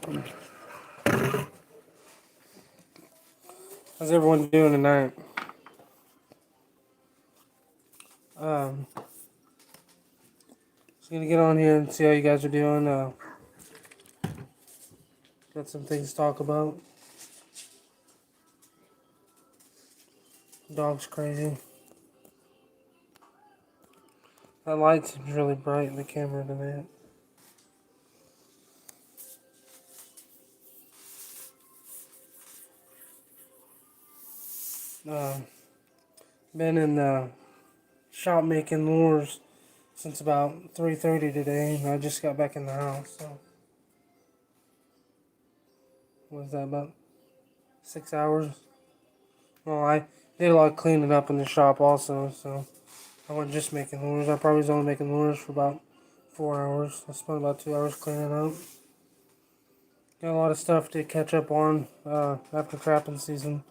How's everyone doing tonight? Um, just gonna get on here and see how you guys are doing. Got some things to talk about. Dog's crazy. That light seems really bright in the camera tonight. Uh, been in the shop making lures since about 3:30 today, and I just got back in the house. So, what was that, about 6 hours? Well, I did a lot of cleaning up in the shop also, so I wasn't just making lures. I probably was only making lures for about 4 hours. I spent about 2 hours cleaning up. Got a lot of stuff to catch up on after trapping season.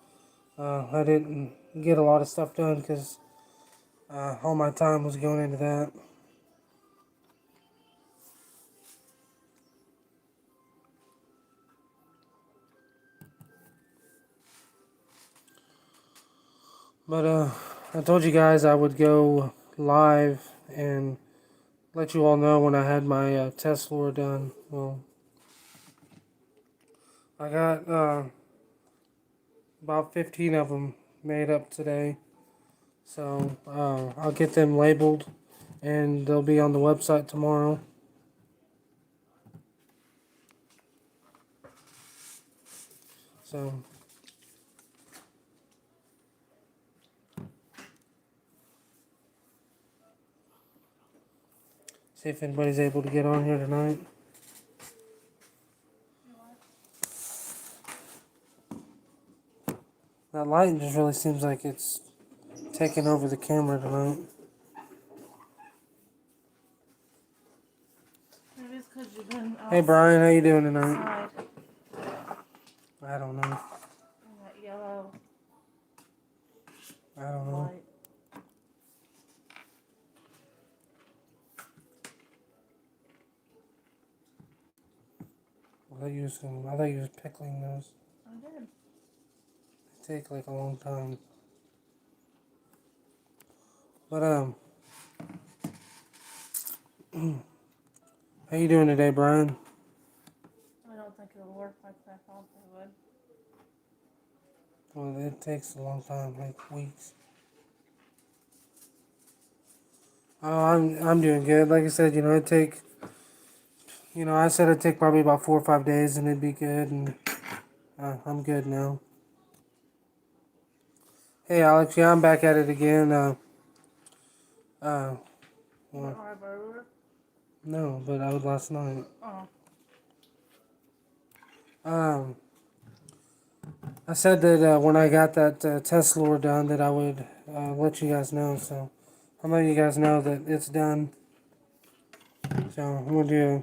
I didn't get a lot of stuff done because all my time was going into that. But I told you guys I would go live and let you all know when I had my test lure done. Well, I got about 15 of them made up today. So I'll get them labeled and they'll be on the website tomorrow. So see if anybody's able to get on here tonight. That light just really seems like it's taking over the camera tonight. Maybe it's because you've been Hey Brian, how you doing tonight? outside I don't know. in that yellow I don't know. light. I thought you was pickling those. I did. They take like a long time. But how you doing today, Brian? I don't think it'll work like I thought it would. Well, it takes a long time, like weeks. Oh, I'm doing good. Like I said, it'd take. I said it'd take probably about 4 or 5 days, and it'd be good, and I'm good now. Hey, Alex, yeah, I'm back at it again. Uh, You well, don't have earlier? no, but I was last night. Oh. Um, I said that when I got that test lure done, that I would let you guys know. So I'm letting you guys know that it's done. So I'm gonna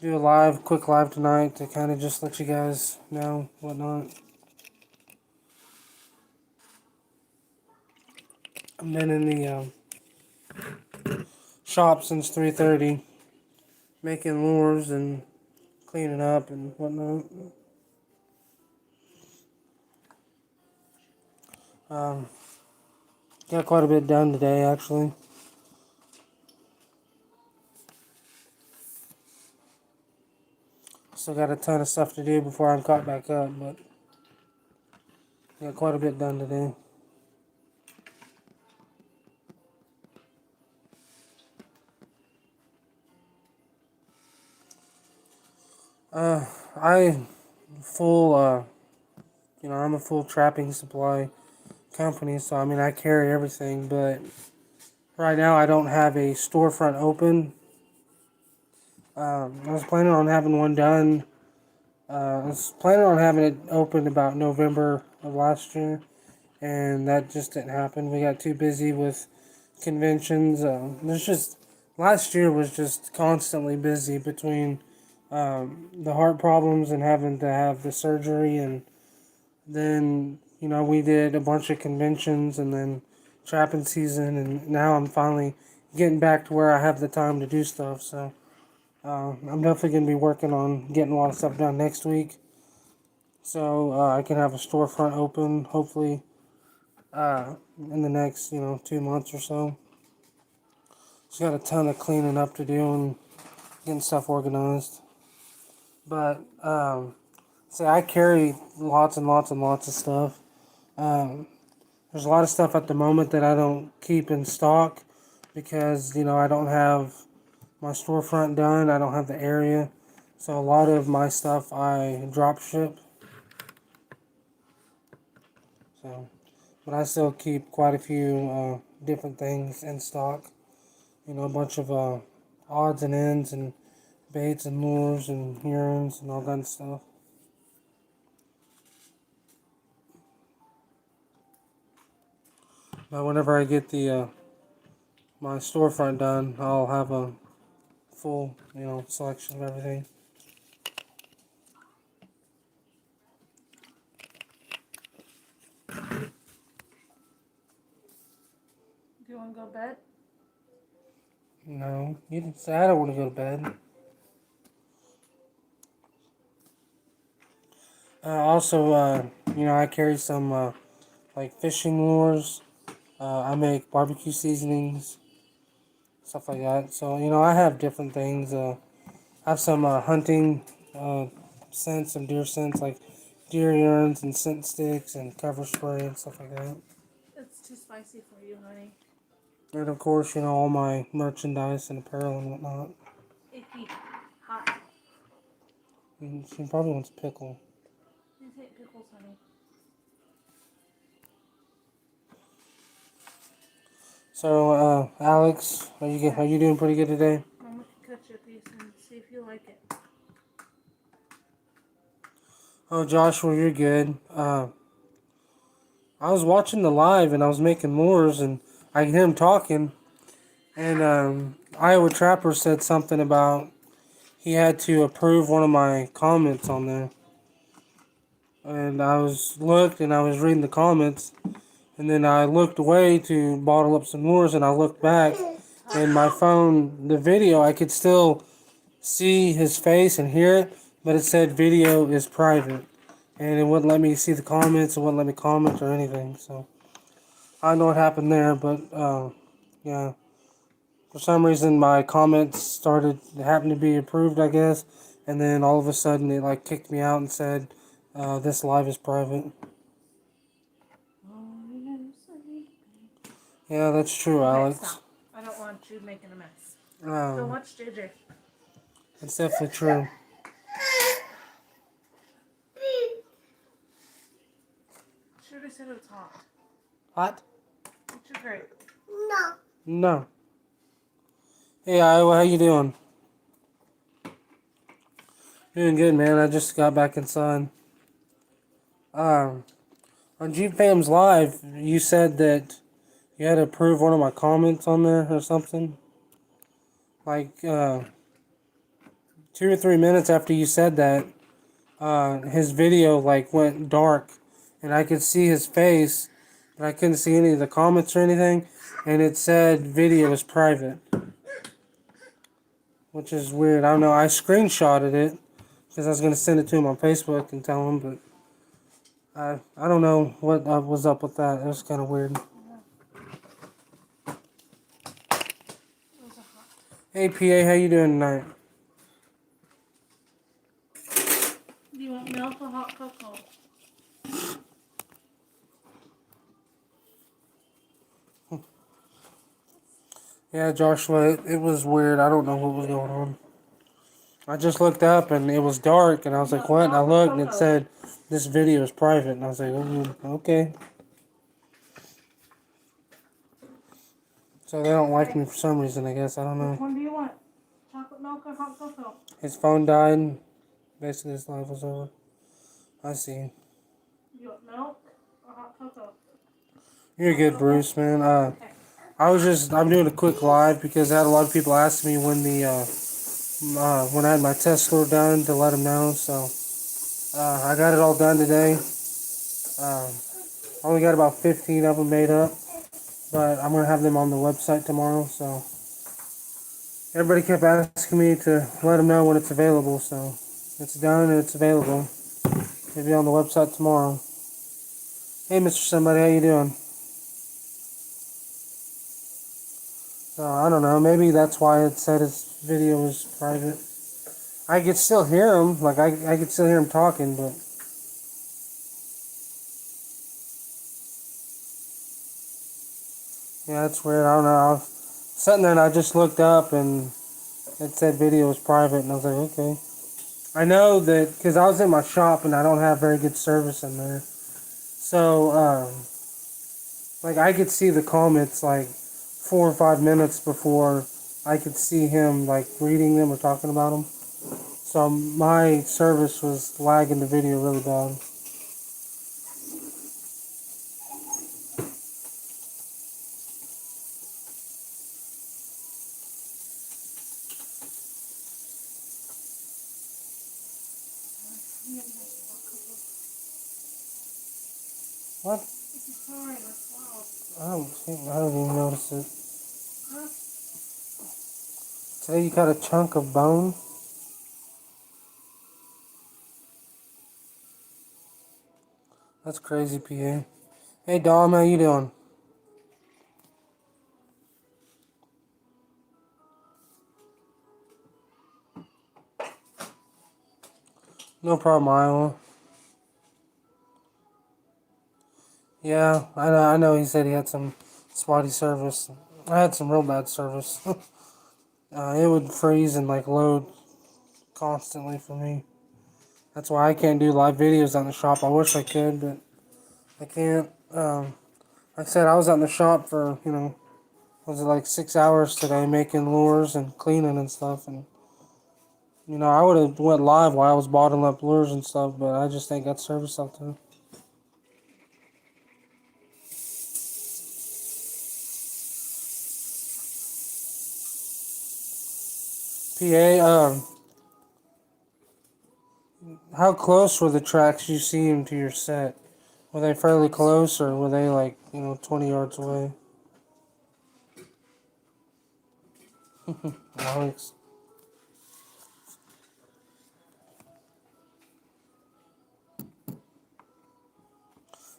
do a quick live tonight to kind of just let you guys know whatnot. I've been in the shop since 3:30, making lures and cleaning up and whatnot. Um, got quite a bit done today, actually. Still got a ton of stuff to do before I'm caught back up, but got quite a bit done today. I full I'm a full trapping supply company, so I mean I carry everything, but right now I don't have a storefront open. I was planning on having one done. I was planning on having it open about November of last year, and that just didn't happen. We got too busy with conventions. There's just last year was just constantly busy between the heart problems and having to have the surgery, and then we did a bunch of conventions and then trapping season, and now I'm finally getting back to where I have the time to do stuff. So I'm definitely going to be working on getting a lot of stuff done next week. So I can have a storefront open, hopefully, in the next, 2 months or so. Just got a ton of cleaning up to do and getting stuff organized. But, see, I carry lots and lots and lots of stuff. Um, there's a lot of stuff at the moment that I don't keep in stock because, I don't have my storefront done. I don't have the area. So a lot of my stuff I drop ship. So, but I still keep quite a few different things in stock. A bunch of odds and ends and baits and lures and herons and all that stuff. But whenever I get the my storefront done, I'll have a full selection of everything. Do you want to go to bed? No, you didn't say I don't want to go to bed. Also, I carry some like fishing lures. I make barbecue seasonings, stuff like that. So, I have different things. I have some hunting scents, some deer scents, like deer urines and scent sticks and cover spray and stuff like that. It's too spicy for you, honey. And of course, all my merchandise and apparel and whatnot. Icky. Hot. And she probably wants a pickle. These ain't pickles, honey. So, Alex, are you doing pretty good today? Mama can cut you a piece and see if you like it. Oh, Joshua, you're good. I was watching the live and I was making lures and I could hear him talking. And Iowa Trapper said something about he had to approve one of my comments on there. And I was reading the comments, and then I looked away to bottle up some lures, and I looked back, and my phone, the video, I could still see his face and hear it, but it said video is private, and it wouldn't let me see the comments, it wouldn't let me comment or anything. So I don't know what happened there, but yeah. For some reason, my comments happened to be approved, I guess, and then all of a sudden it like kicked me out and said, "This live is private." Yeah, that's true, Okay, Alex. stop. I don't want you making a mess. Go Um, watch JJ. it's definitely true. Should have said it was hot. Hot? What's your grape? No. Hey, Iowa, how you doing? Doing good, man. I just got back inside. Um, on Jeep Fams Live, you said that you had to approve one of my comments on there or something. Like 2 or 3 minutes after you said that, his video like went dark, and I could see his face, but I couldn't see any of the comments or anything, and it said video is private, which is weird. I don't know. I screenshotted it because I was gonna send it to him on Facebook and tell him, but I don't know what was up with that. It was kind of weird. It was a hot. Hey PA, how you doing tonight? Do you want milk or hot cocoa? Yeah, Joshua, it was weird. I don't know what was going on. I just looked up and it was dark, and I was like, what? And I looked and it said, this video is private. And I was like, okay. So they don't like me for some reason, I guess. I don't Which know. one do you want? Chocolate milk or hot cocoa? His phone died, and basically his life was over. I see. You want milk or hot cocoa? You're good, Bruce, man. Okay. I'm doing a quick live because I had a lot of people ask me when when I had my test score done to let them know. So I got it all done today. I only got about 15 of them made up, but I'm gonna have them on the website tomorrow. So Everybody kept asking me to let them know when it's available, so it's done and it's available. It'll be on the website tomorrow. Hey, Mr. Somebody, how you doing? So I don't know. Maybe that's why it said his video was private. I could still hear him. Like I could still hear him talking, but yeah, that's weird. I don't know. I was sitting there and I just looked up and it said video was private, and I was like, okay. I know that because I was in my shop and I don't have very good service in there. So, like, I could see the comments like 4 or 5 minutes before I could see him, like, reading them or talking about them. So, my service was lagging the video really bad. What? I don't even notice it. Today you got a chunk of bone? That's crazy, PA. Hey, Dom, how you doing? No problem, Iowa. Yeah, I know he said he had some spotty service. I had some real bad service. It would freeze and like load constantly for me. That's why I can't do live videos on the shop. I wish I could, but I can't. Like I said, I was out in the shop for, was it like 6 hours today making lures and cleaning and stuff. And, I would have went live while I was bottling up lures and stuff, but I just ain't got service out there. PA, how close were the tracks you seen to your set? Were they fairly close or were they like, 20 yards away? Alex.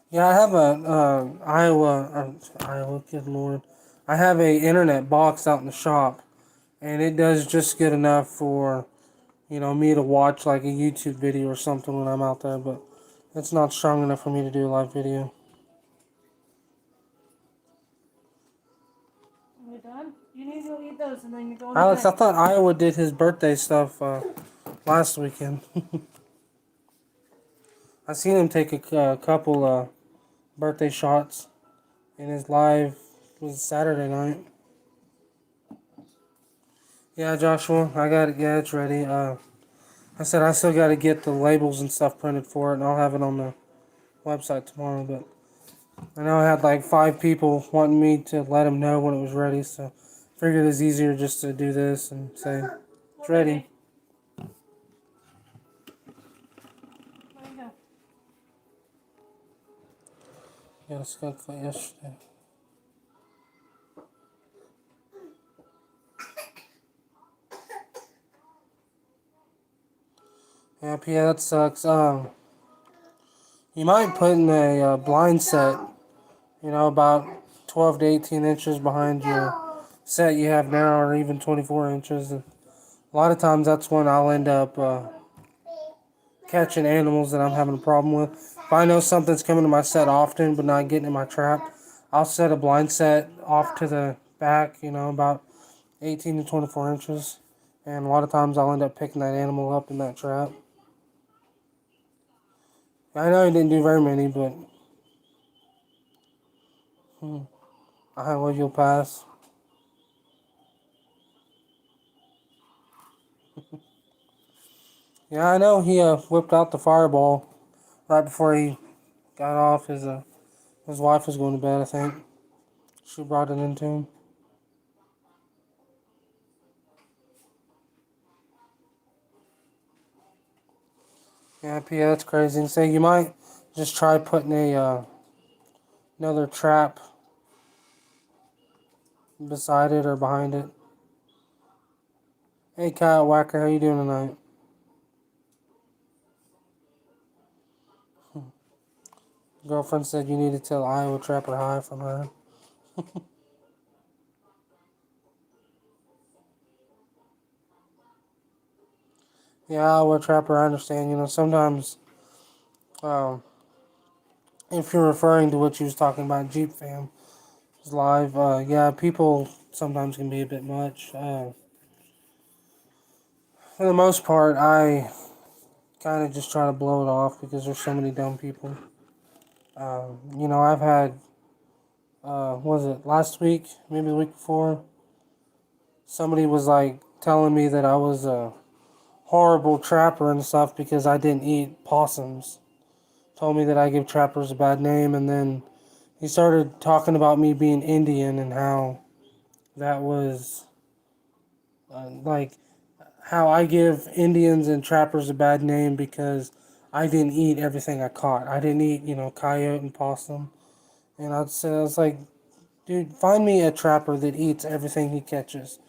Yeah, I have a Iowa, good lord. I have a internet box out in the shop, and it does just good enough for, me to watch like a YouTube video or something when I'm out there, but it's not strong enough for me to do a live video. Are we done? You need to go eat those and then you go. Alex, I thought Iowa did his birthday stuff last weekend. I seen him take a couple birthday shots in his live. Was Saturday night. Yeah, Joshua, I got it. Yeah, it's ready. I said I still got to get the labels and stuff printed for it, and I'll have it on the website tomorrow. But I know I had like 5 people wanting me to let them know when it was ready, so figured it's easier just to do this and say it's ready. There you go. Got a skunk fight yesterday. Yeah, that sucks. You might put in a blind set, about 12 to 18 inches behind your set you have now, or even 24 inches. And a lot of times that's when I'll end up catching animals that I'm having a problem with. If I know something's coming to my set often but not getting in my trap, I'll set a blind set off to the back, about 18 to 24 inches. And a lot of times I'll end up picking that animal up in that trap. I know he didn't do very many, but I will. You'll pass. Yeah, I know he whipped out the fireball right before he got off. His wife was going to bed, I think. She brought it into him. Yeah, that's crazy. And so you might just try putting a another trap beside it or behind it. Hey, Kyle Wacker, how you doing tonight? Girlfriend said you need to tell Iowa Trapper hi from her. Yeah, Iowa Trapper, I understand. Sometimes, um, if you're referring to what you was talking about, Jeep Fam is live. Yeah, people sometimes can be a bit much. For the most part, I kind of just try to blow it off because there's so many dumb people. I've had, was it last week, maybe the week before? Somebody was like telling me that I was a horrible trapper and stuff because I didn't eat possums. Told me that I give trappers a bad name, and then he started talking about me being Indian and how that was like how I give Indians and trappers a bad name because I didn't eat everything I caught. I didn't eat, coyote and possum. And I was like, dude, find me a trapper that eats everything he catches.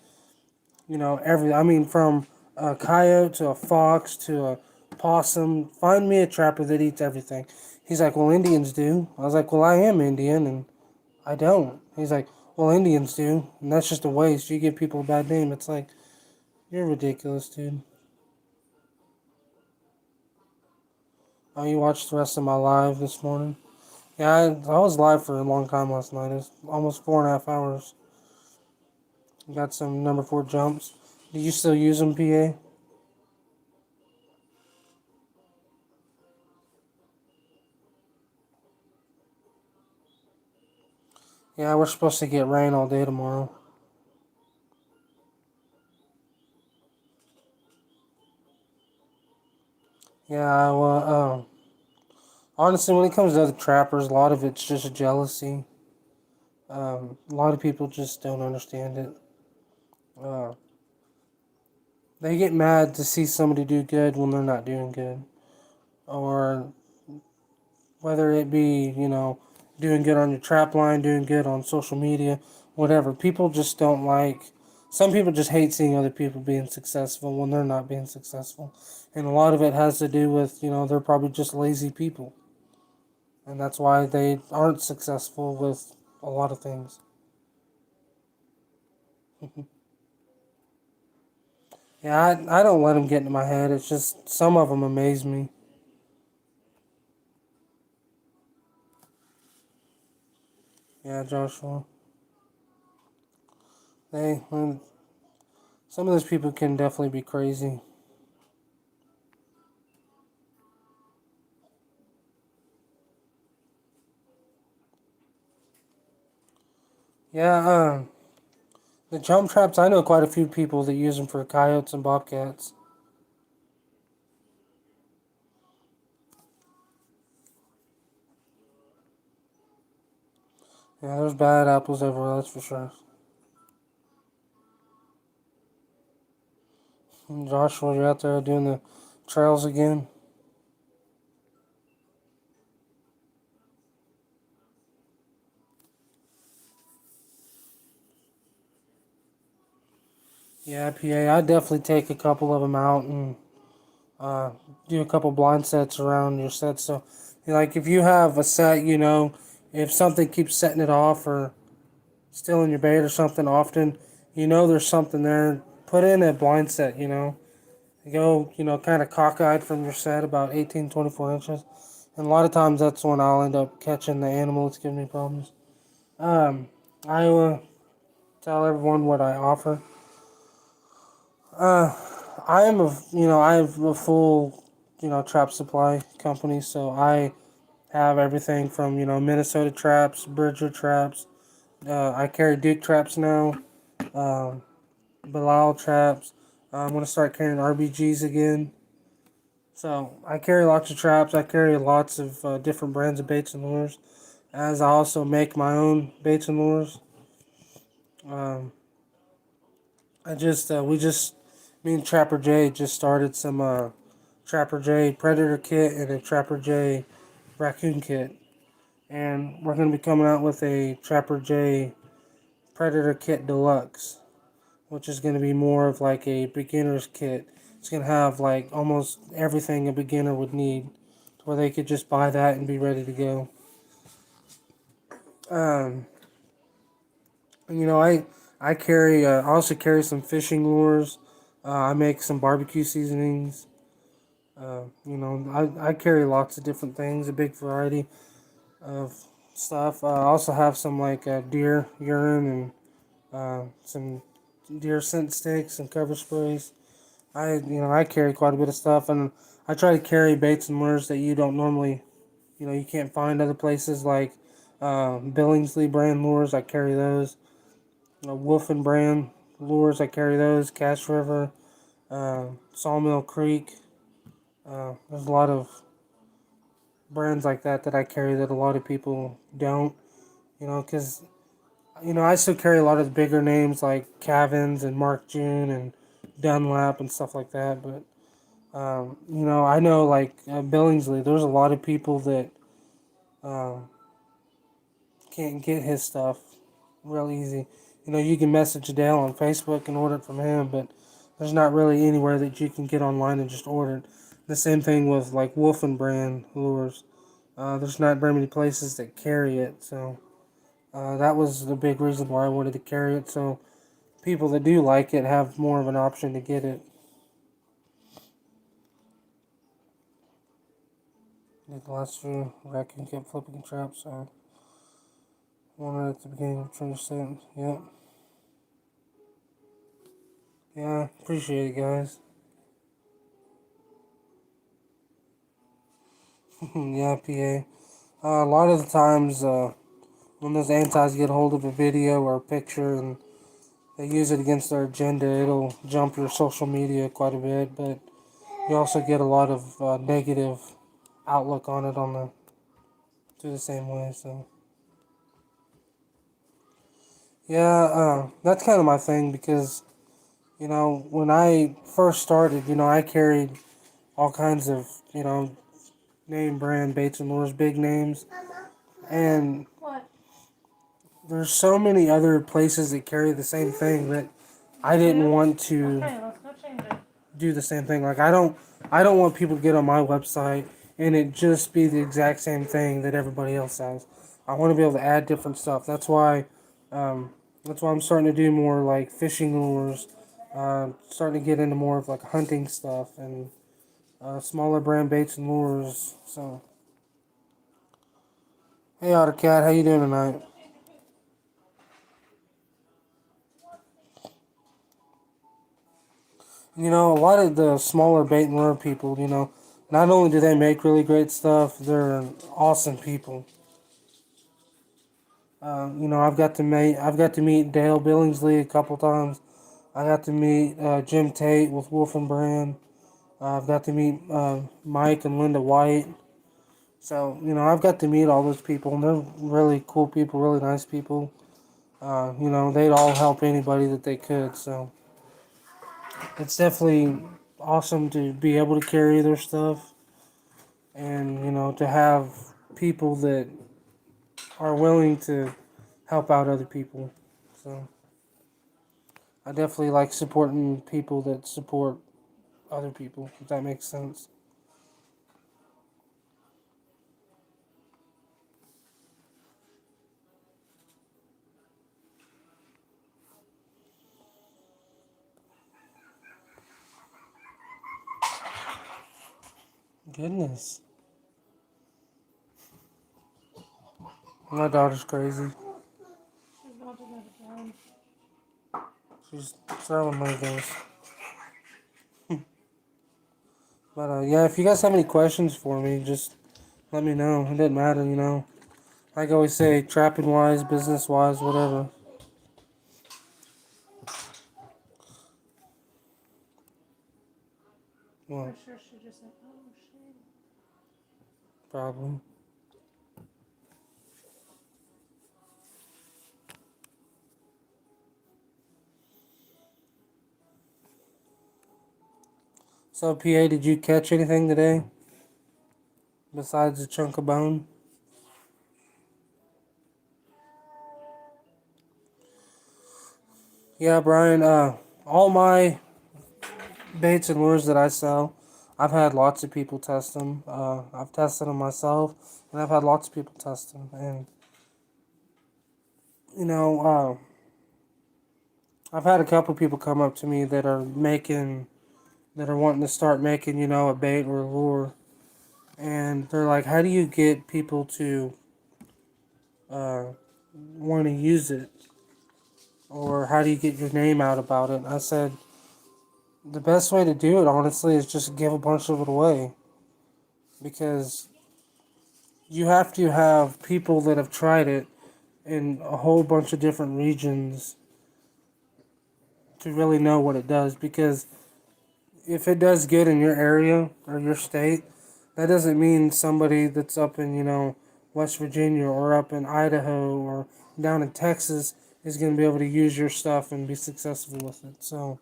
I mean, from a coyote to a fox to a possum. Find me a trapper that eats everything. He's like, well, Indians do. I was like, well, I am Indian and I don't. He's like, well, Indians do. And that's just a waste. You give people a bad name. It's like, you're ridiculous, dude. Oh, you watched the rest of my live this morning? Yeah, I was live for a long time last night. It was almost 4.5 hours. Got some number four jumps. Do you still use them, PA? Yeah, we're supposed to get rain all day tomorrow. Yeah, well, honestly, when it comes to other trappers, a lot of it's just jealousy. A lot of people just don't understand it. Uh, they get mad to see somebody do good when they're not doing good. Or whether it be, doing good on your trap line, doing good on social media, whatever. People just don't like, some people just hate seeing other people being successful when they're not being successful. And a lot of it has to do with, they're probably just lazy people. And that's why they aren't successful with a lot of things. Yeah, I don't let them get into my head. It's just some of them amaze me. Yeah, Joshua. Some of those people can definitely be crazy. Yeah, the jump traps, I know quite a few people that use them for coyotes and bobcats. Yeah, there's bad apples everywhere, that's for sure. And Joshua, you're out there doing the trails again? Yeah, PA, I definitely take a couple of them out and uh, do a couple blind sets around your set. So, like, if you have a set, if something keeps setting it off or still in your bait or something often, there's something there. Put in a blind set, Go, kind of cockeyed from your set about 18, 24 inches. And a lot of times that's when I'll end up catching the animal that's giving me problems. I tell everyone what I offer. Uh, I have a full, trap supply company, so I have everything from, Minnesota traps, Bridger traps. I carry Duke traps now, um, Bilal traps. I'm going to start carrying RBGs again. So I carry lots of traps. I carry lots of different brands of baits and lures, as I also make my own baits and lures. Um, we just, me and Trapper J just started some Trapper J Predator kit and a Trapper J Raccoon kit, and we're gonna be coming out with a Trapper J Predator kit Deluxe. which is going to be more of like a beginner's kit. It's going to have like almost everything a beginner would need, where they could just buy that and be ready to go. Um, I carry. I also carry some fishing lures. I make some barbecue seasonings. I carry lots of different things, a big variety of stuff. I also have some like deer urine and some deer scent sticks and cover sprays. I carry quite a bit of stuff, and I try to carry baits and lures that you don't normally, you can't find other places like Billingsley brand lures. I carry those. Wolfen brand lures. I carry those. Cache River, Sawmill Creek. There's a lot of brands like that I carry that a lot of people don't. Because I still carry a lot of the bigger names like Cavins and Mark June and Dunlap and stuff like that. But I know like Billingsley, there's a lot of people that um, can't get his stuff real easy. You can message Dale on Facebook and order it from him, but there's not really anywhere that you can get online and just order it. The same thing with like Wolfen brand lures. There's not very many places that carry it, so that was the big reason why I wanted to carry it. So people that do like it have more of an option to get it. Like the last few raccoon kept flipping traps, so one at the beginning of trying to set. Yep. Yeah, appreciate it, guys. Yeah, PA. A lot of the times, when those antis get hold of a video or a picture and they use it against their agenda, it'll jump your social media quite a bit. But you also get a lot of negative outlook on it through the same way. So yeah, that's kind of my thing because when I first started, I carried all kinds of name brand baits and lures, big names, and What? there's so many other places that carry the same thing that I didn't want to Okay, let's go change it. do the same thing. Like I don't want people to get on my website and it just be the exact same thing that everybody else has. I want to be able to add different stuff. Um, that's why I'm starting to do more like fishing lures. Starting to get into more of like hunting stuff and smaller brand baits and lures. So hey, AutoCat, how you doing tonight? A lot of the smaller bait and lure people, not only do they make really great stuff, they're awesome people. I've got to meet Dale Billingsley a couple times. I got to meet Jim Tate with Wolf and Brand. I've got to meet Mike and Linda White. So I've got to meet all those people, and they're really cool people, really nice people. They'd all help anybody that they could. So it's definitely awesome to be able to carry their stuff, and to have people that are willing to help out other people. So I definitely like supporting people that support other people, if that makes sense. Goodness. My daughter's crazy. She's about to go to bed. She's throwing Legos. But yeah, if you guys have any questions for me, just let me know. It doesn't matter. Like I always say, trapping wise, business wise, whatever. Well, For sure she just said, oh, shit. probably. So, PA, did you catch anything today besides a chunk of bone? Yeah, Brian. all my baits and lures that I sell, I've had lots of people test them. I've tested them myself, and I've had lots of people test them. And you know, I've had a couple people come up to me that are wanting to start making, a bait or a lure, and they're like, "How do you get people to uh, want to use it, or how do you get your name out about it?" And I said, the best way to do it, honestly, is just give a bunch of it away, because you have to have people that have tried it in a whole bunch of different regions to really know what it does. Because if it does good in your area or your state, that doesn't mean somebody that's up in, West Virginia or up in Idaho or down in Texas is going to be able to use your stuff and be successful with it. So,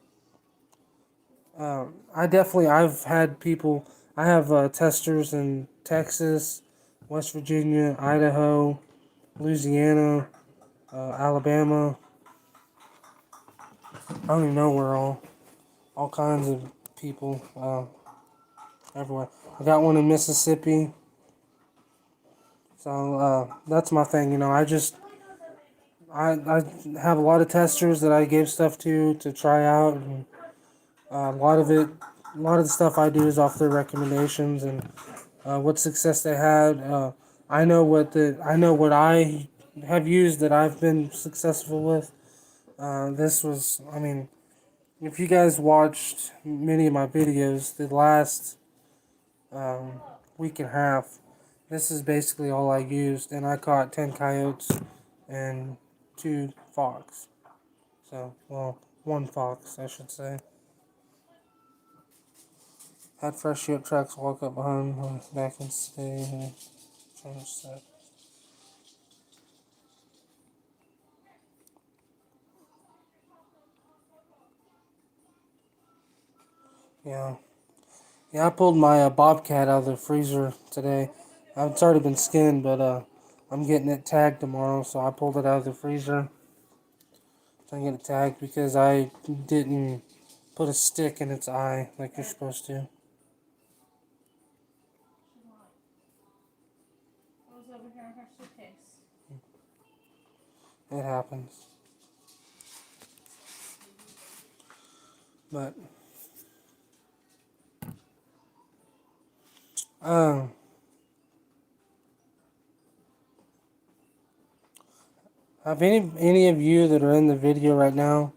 I've had people, I have testers in Texas, West Virginia, Idaho, Louisiana, Alabama. I don't even know where all kinds of people everywhere. I got one in Mississippi. So that's my thing. I have a lot of testers that I give stuff to try out, and a lot of it, a lot of the stuff I do is off their recommendations and what success they had. I know what I have used that I've been successful with. This was, I mean, if you guys watched many of my videos, the last um, week and a half, this is basically all I used, and I caught 10 coyotes and 2 fox. So, well, 1 fox, I should say. Had fresh sheep tracks walk up behind back and stay and change that. Yeah. Yeah, I pulled my bobcat out of the freezer today. It's already been skinned, but I'm getting it tagged tomorrow, so I pulled it out of the freezer. So I get it tagged because I didn't put a stick in its eye like you're supposed to. I was over here in her suitcase. It happens. But um, have any of you that are in the video right now?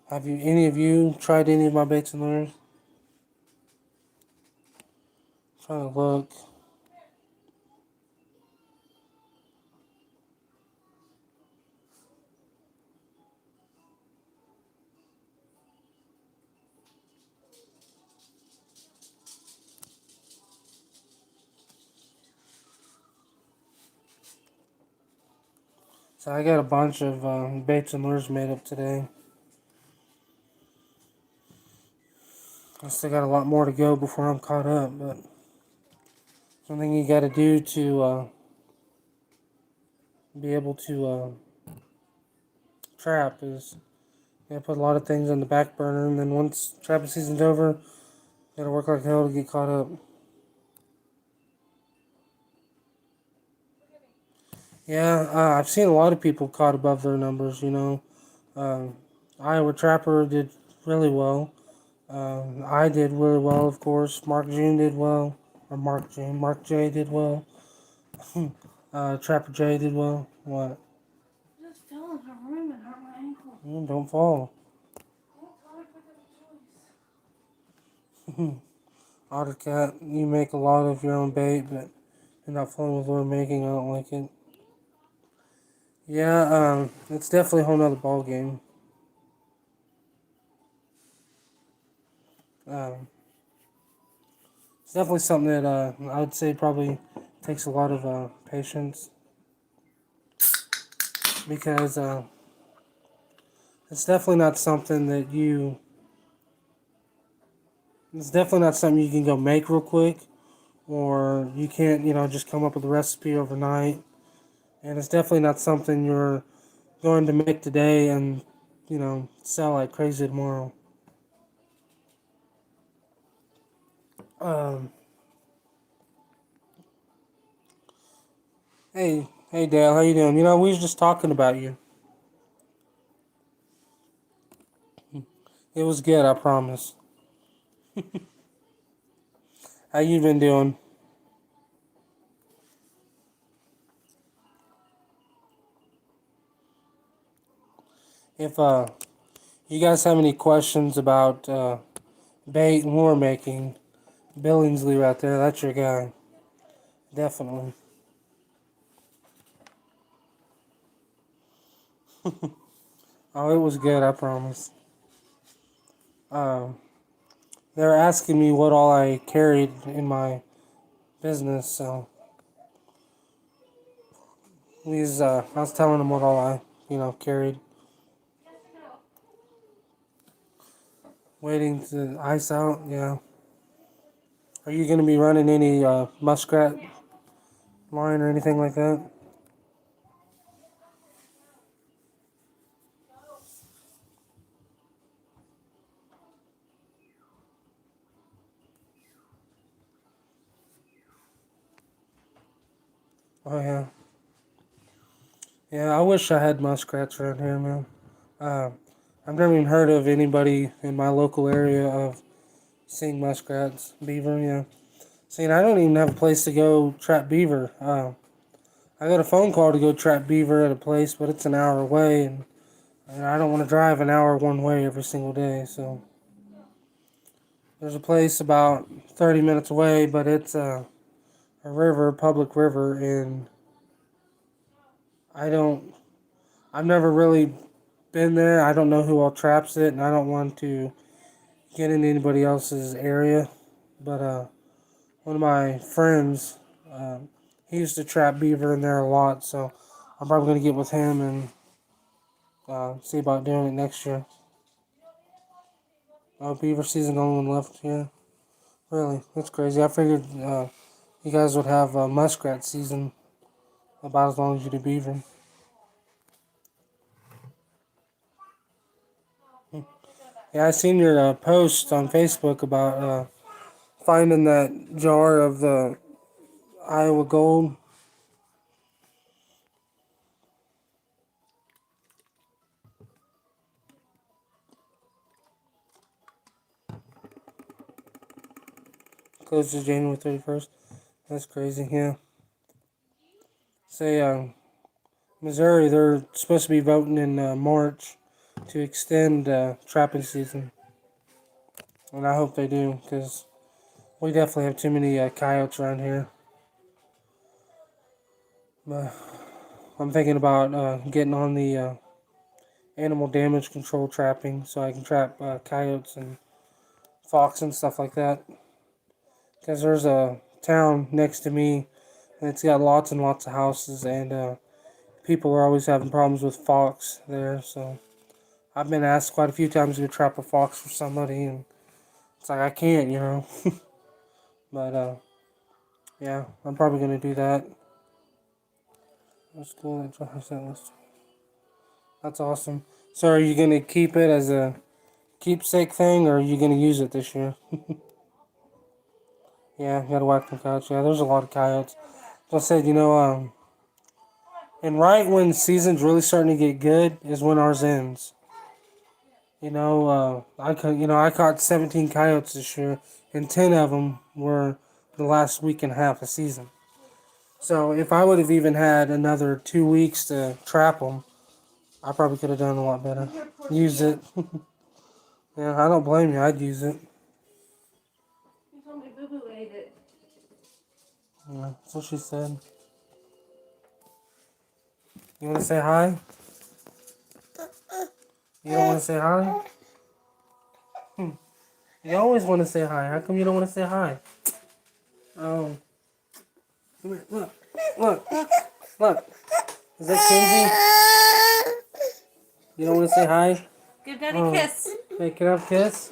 Have you any of you tried any of my baits and lures? Trying to look. So I got a bunch of baits and lures made up today. I still got a lot more to go before I'm caught up, but something you got to do to be able to trap is you got to put a lot of things on the back burner, and then once trapping season's over, you got to work like hell to get caught up. Yeah, I've seen a lot of people caught above their numbers. Um, Iowa Trapper did really well. I did really well, of course. Mark June did well, or Mark J did well. Trapper J did well. What? I just fell in her room and hurt my ankle. Don't fall. I don't feel like I got a choice. Ottercat, you make a lot of your own bait, but you're not flowing with what we're making. I don't like it. Yeah, it's definitely a whole nother ball game. Um, it's definitely something that I would say probably takes a lot of patience, because it's definitely not something that you. It's definitely not something you can go make real quick, or you can't, just come up with a recipe overnight. And it's definitely not something you're going to make today and sell like crazy tomorrow. Um, hey Dale, how you doing? We was just talking about you. It was good, I promise. How you been doing? If you guys have any questions about bait and lure making, Billingsley right there, that's your guy. Definitely. Oh, it was good, I promise. Um, they were asking me what all I carried in my business, so I was telling them what all I, carried. Waiting to ice out, yeah. Are you gonna be running any muskrat line or anything like that? Oh yeah, yeah. I wish I had muskrats around here, man. Uh, I've never even heard of anybody in my local area of seeing muskrats, beaver. Yeah. See, and I don't even have a place to go trap beaver. I got a phone call to go trap beaver at a place, but it's an hour away, and I don't want to drive an hour one way every single day. So there's a place about 30 minutes away, but it's a river, public river, and I don't. I've never really been there. I don't know who all traps it, and I don't want to get in anybody else's area. But one of my friends, he used to trap beaver in there a lot, so I'm probably gonna get with him and see about doing it next year. Oh, beaver season, the only one left here. Really, that's crazy. I figured you guys would have muskrat season about as long as you do beaver. Yeah, I seen your post on Facebook about finding that jar of the Iowa Gold. Closes January 31st. That's crazy, yeah. Say, Missouri, they're supposed to be voting in March to extend trapping season. And I hope they do, because we definitely have too many coyotes around here. But I'm thinking about getting on the animal damage control trapping so I can trap coyotes and fox and stuff like that. Because there's a town next to me and it's got lots and lots of houses, and people are always having problems with fox there. So I've been asked quite a few times to trap a fox for somebody, and it's like I can't. But yeah, I'm probably gonna do that. That's cool. That's awesome. So are you gonna keep it as a keepsake thing, or are you gonna use it this year? Yeah, you gotta whack the coyotes. Yeah, there's a lot of coyotes. I said, and right when season's really starting to get good is when ours ends. I caught 17 coyotes this year, and 10 of them were the last week and a half of season. So if I would have even had another 2 weeks to trap them, I probably could have done a lot better. Use it. Yeah, I don't blame you. I'd use it. You told me Boo Boo ate it. Yeah, that's what she said. You want to say hi? You don't want to say hi? You always want to say hi. How come you don't want to say hi? Oh. Come here. Look. Look. Look. Is that Kenzie? You don't want to say hi? Give Daddy a kiss. Hey, can I have a kiss?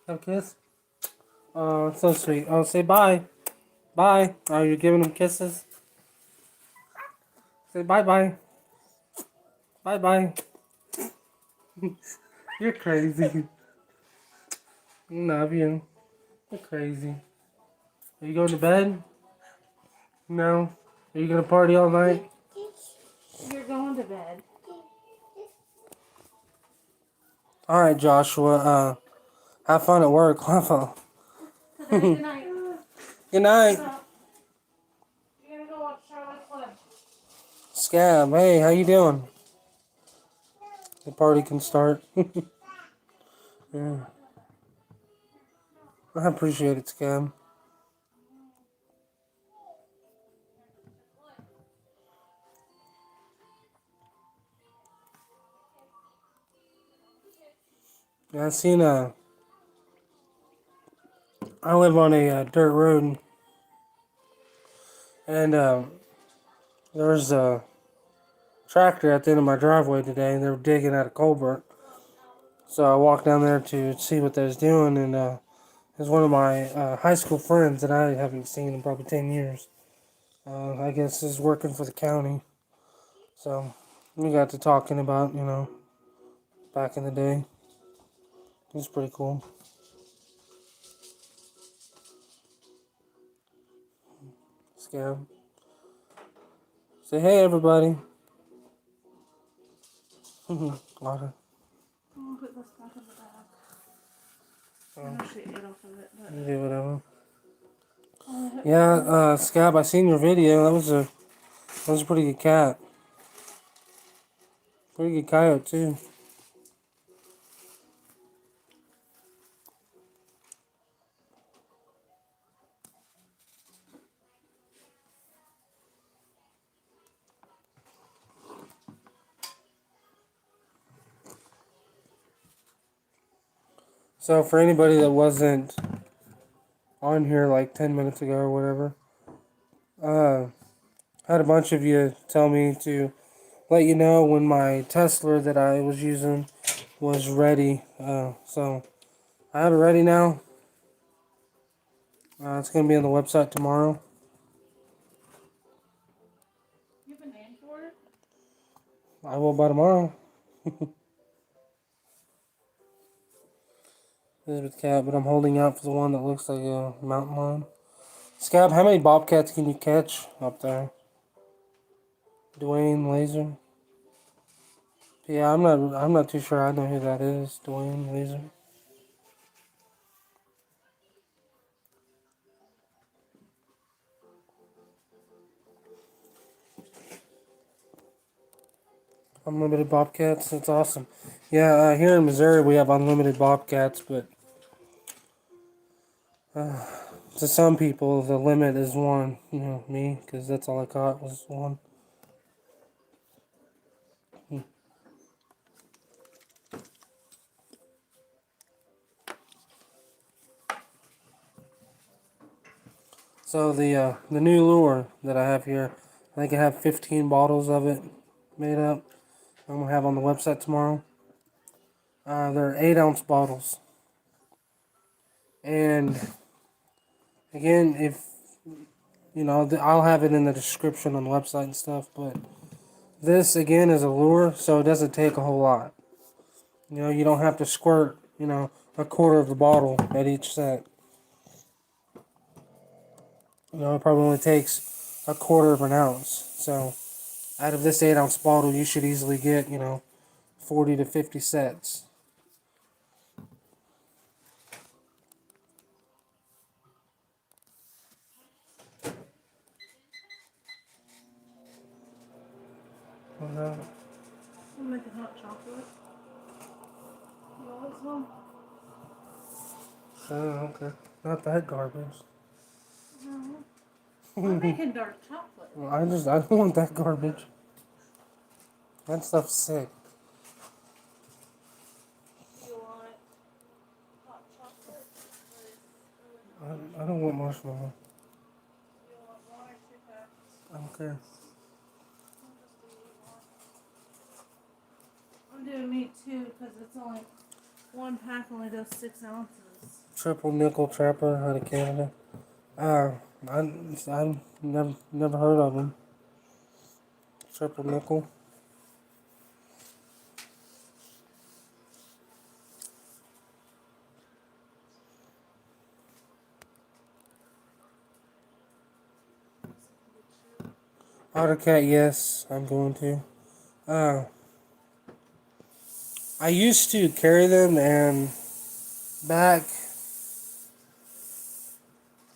Have a kiss? Oh, it's so sweet. Oh, say bye. Bye. Oh, you're giving him kisses? Say bye-bye. Bye-bye. You're crazy. Love you. You're crazy. Are you going to bed? No. Are you gonna party all night? You're going to bed. All right, Joshua. Have fun at work. Have fun. Good night. Good night, You're gonna go watch Charlotte Club. Scab. Hey, how you doing? The party can start. Yeah. I appreciate it, Scab. Yeah, I seen I live on a dirt road, and there was a tractor at the end of my driveway today, and they were digging at a culvert. So I walked down there to see what they was doing, and it was one of my high school friends that I haven't seen in probably 10 years. I guess is working for the county. So we got to talking about, back in the day. It was pretty cool. Scab. Say hey, everybody. Lotta. I'll put this back in the bag. I Oh, know she ate off of it, but. you do whatever. Oh, Yeah, Scab, I seen your video. That was a pretty good cat. Pretty good coyote too. So for anybody that wasn't on here like 10 minutes ago or whatever, had a bunch of you tell me to let you know when my Tesla that I was using was ready. So I have it ready now. It's gonna be on the website tomorrow. you have a name for it? I will by tomorrow. Elizabeth cat, but I'm holding out for the one that looks like a mountain lion. Scab, how many bobcats can you catch up there? Dwayne Laser. Yeah, I'm not too sure I know who that is. Dwayne Laser. Unlimited bobcats. That's awesome. Yeah, here in Missouri we have unlimited bobcats, but to some people the limit is one. You know, me, because that's all I caught was one. So the new lure that I have here, I think I have 15 bottles of it made up. I'm gonna have on the website tomorrow. They're 8-ounce bottles, and again, if I'll have it in the description on the website and stuff. But this again is a lure, so it doesn't take a whole lot. You don't have to squirt, a quarter of the bottle at each set. It probably only takes a quarter of an ounce. So out of this 8-ounce bottle, you should easily get, 40 to 50 sets. Uh, I'm making hot chocolate. You want some? oh, okay. Not that garbage. No. I'm making dark chocolate. Well, I don't want that garbage. That stuff's sick. You want hot chocolate? I don't want marshmallow. You want one or two packs? I don't care. I'm doing meat too because it's only one pack only does 6 ounces. Triple nickel trapper out of Canada. I never heard of them. Triple nickel. AutoCAD, yes, I'm going to. Uh, I used to carry them, and back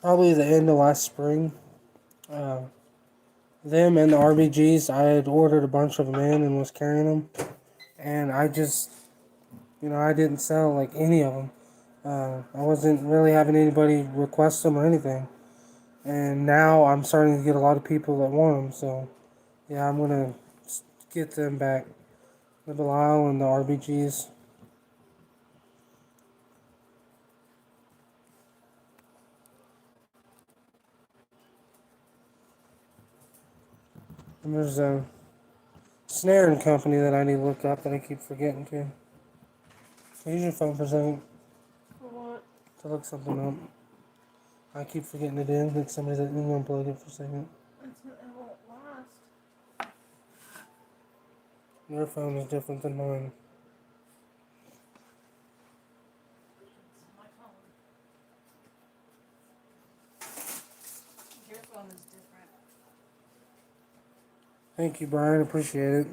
probably the end of last spring, uh, them and the RBGs, I had ordered a bunch of them in and was carrying them, and I just, I didn't sell like any of them. I wasn't really having anybody request them or anything, and now I'm starting to get a lot of people that want them. So yeah, I'm gonna get them back. The Belial and the RBGs. And there's a snaring company that I need to look up that I keep forgetting to. Use your phone for a second For what? to look something up. I keep forgetting it in. Like somebody that didn't unplug it for a second. It won't last. Your phone is different than mine. My phone. Your phone is different. Thank you, Brian. Appreciate it.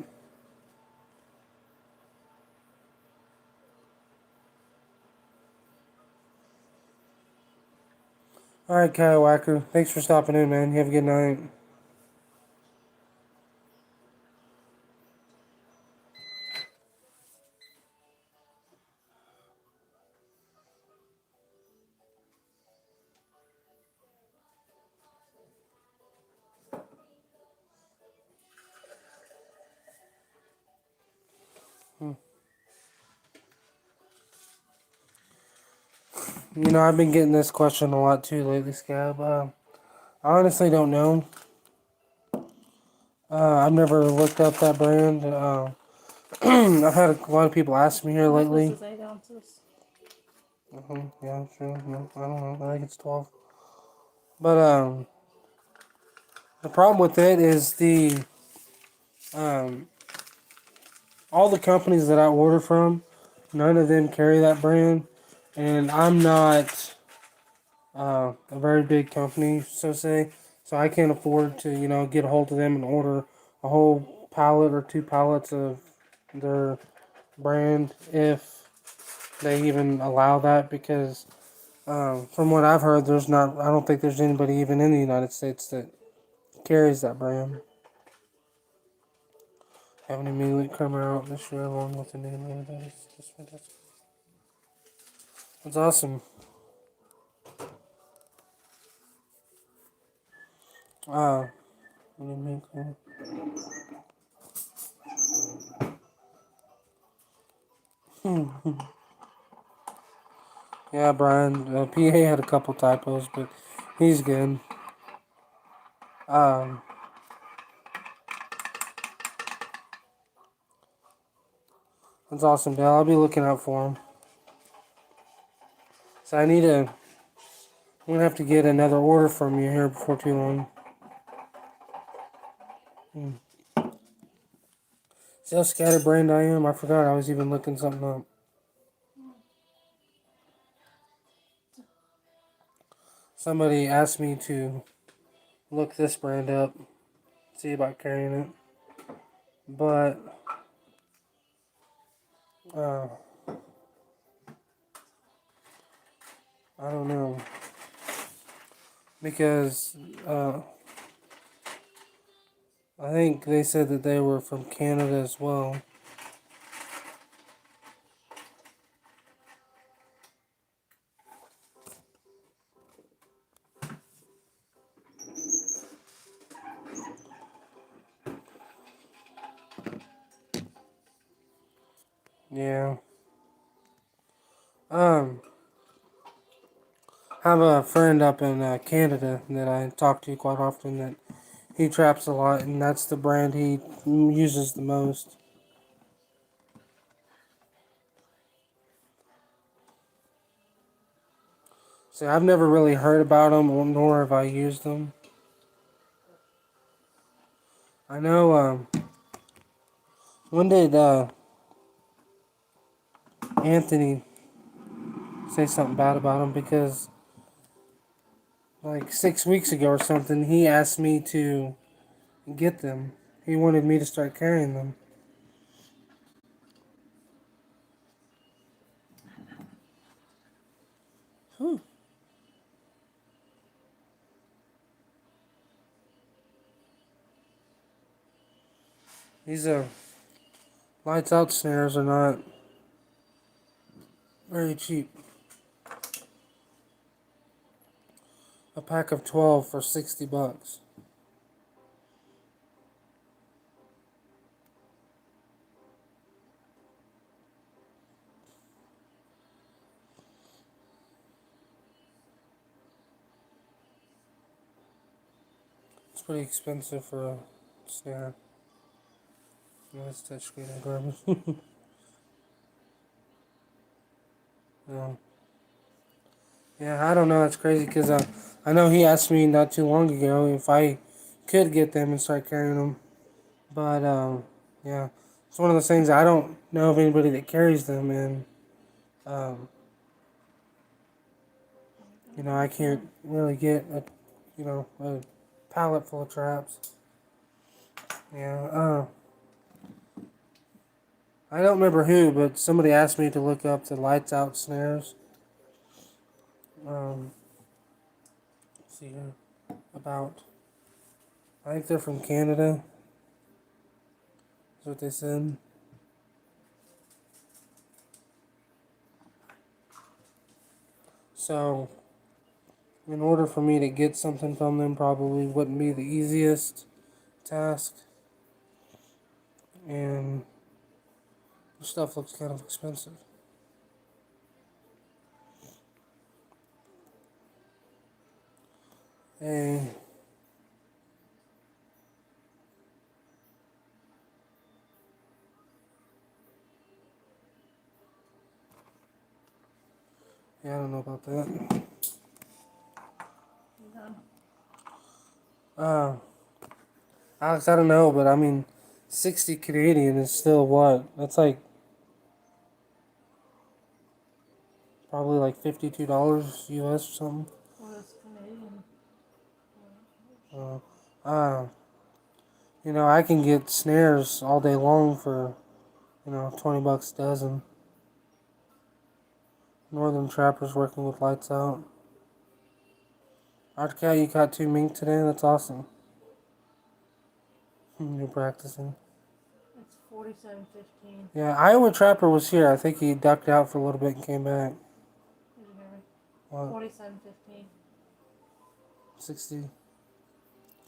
All right, Kyle Wacker. Thanks for stopping in, man. You have a good night. I've been getting this question a lot too lately, Scab. I honestly don't know. I've never looked up that brand. I've had a lot of people ask me here lately. This is 8 ounces. Yeah, sure. No, I don't know. I think it's 12. But the problem with it is um, all the companies that I order from, none of them carry that brand, and I'm not a very big company, so say, so I can't afford to get a hold of them and order a whole pallet or 2 pallets of their brand if they even allow that because from what I've heard, I don't think there's anybody even in the United States that carries that brand. Having immediately come out this year along with the new name. That is just fantastic. That's awesome. Uh, yeah, Brian. PA had a couple typos, but he's good. Um, that's awesome, Dale. I'll be looking out for him. So I'm gonna have to get another order from you here before too long. See how scatterbrained I am? I forgot I was even looking something up. Somebody asked me to look this brand up, see about carrying it, but uh, I don't know because I think they said that they were from Canada as well. Yeah. Um, I have a friend up in Canada that I talk to quite often that he traps a lot, and that's the brand he uses the most. See, I've never really heard about them, nor have I used them. I know. When did Anthony say something bad about him? Because like 6 weeks ago or something, he asked me to get them. He wanted me to start carrying them. Whew. These lights out snares are not very cheap. A pack of 12 for $60. It's pretty expensive for a snare. Nice touchscreen and garbage. Yeah. Yeah, I don't know. It's crazy because I know he asked me not too long ago if I could get them and start carrying them. But, yeah. It's one of those things I don't know of anybody that carries them. And, I can't really get a pallet full of traps. Yeah, I don't remember who, but somebody asked me to look up the lights out snares. Let's see here. I think they're from Canada. That's what they said. So, in order for me to get something from them, probably wouldn't be the easiest task. And the stuff looks kind of expensive. Hey. Yeah, I don't know about that. You done? Uh, Alex, I don't know, but I mean, 60 Canadian is still what? That's like probably like $52 US or something. Well, it's Canadian. Uh, I can get snares all day long for, $20 a dozen. Northern Trappers working with lights out. Artcat, you caught 2 mink today? That's awesome. You're practicing. It's 47.15. Yeah, Iowa Trapper was here. I think he ducked out for a little bit and came back. Did you hear me? What? 47.15. 60.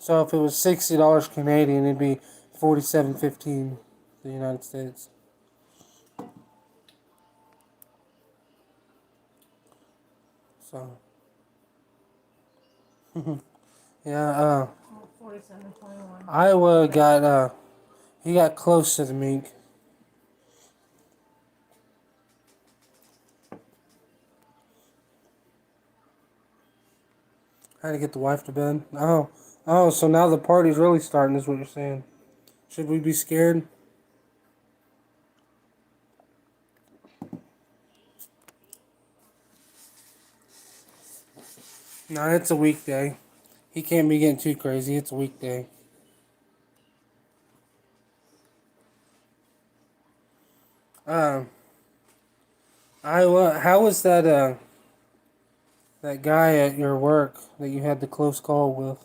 So if it was $60 Canadian, it'd be $47.15 the United States. So yeah, 47.21. Iowa got he got close to the mink. Had to get the wife to bed. Oh, so now the party's really starting, is what you're saying. Should we be scared? No, it's a weekday. He can't be getting too crazy. It's a weekday. Iowa, how was that guy at your work that you had the close call with?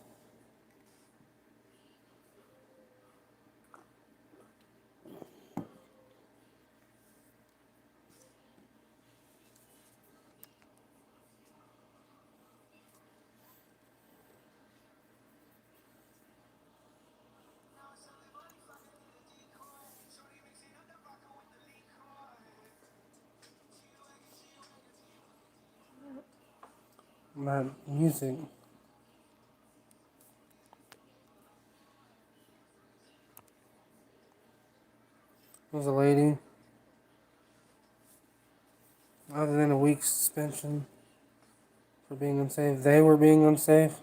That music. It was a lady. Other than a week's suspension for being unsafe. They were being unsafe.